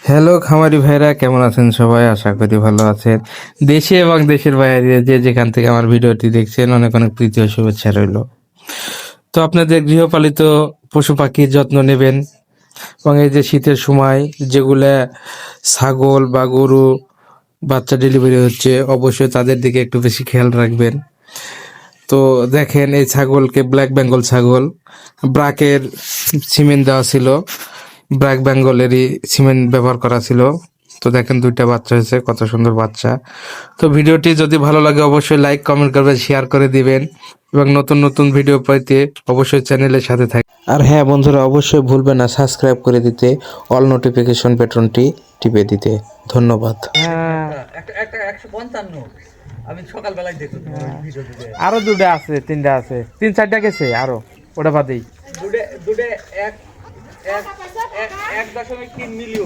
Hello খামারি ভাইরা, কেমন আছেন সবাই? আশা করি ভালো আছেন। দেশে এবং দেশের বাইরে যে যেখান থেকে আমার ভিডিওটি দেখছেন, অনেক অনেক প্রীতি ও শুভেচ্ছা রইল। তো আপনাদের গৃহপালিত পশু পাখির যত্ন নেবেন এবং এই যে শীতের সময় যেগুলা ছাগল বা গরু বাচ্চা ডেলিভারি হচ্ছে, অবশ্যই তাদের দিকে একটু বেশি খেয়াল রাখবেন। তো দেখেন, এই ছাগলকে ব্ল্যাক বেঙ্গল ছাগল, ব্রাকের সিমেন্ট দেওয়া ছিল, ব্ল্যাক বেঙ্গলেরই সিমেন্ট ব্যবহার করা ছিল। তো দেখেন, দুইটা বাচ্চা হয়েছে, কত সুন্দর বাচ্চা। তো ভিডিওটি যদি ভালো লাগে অবশ্যই লাইক কমেন্ট করবেন, শেয়ার করে দিবেন এবং নতুন নতুন ভিডিও পেতে অবশ্যই চ্যানেলের সাথে থাকবেন। আর হ্যাঁ বন্ধুরা, অবশ্যই ভুলবেন না সাবস্ক্রাইব করে দিতে, অল নোটিফিকেশন বাটনটি টিপে দিতে। ধন্যবাদ। একটা 155 আমি সকালবেলায় দেখলাম ভিডিও দিতে আরো দুটা আছে, তিনটা আছে, তিন চারটা গেছে আরো, ওটা বাদেই। দুটো দুটো এক এক 1.3 মিলিয়ন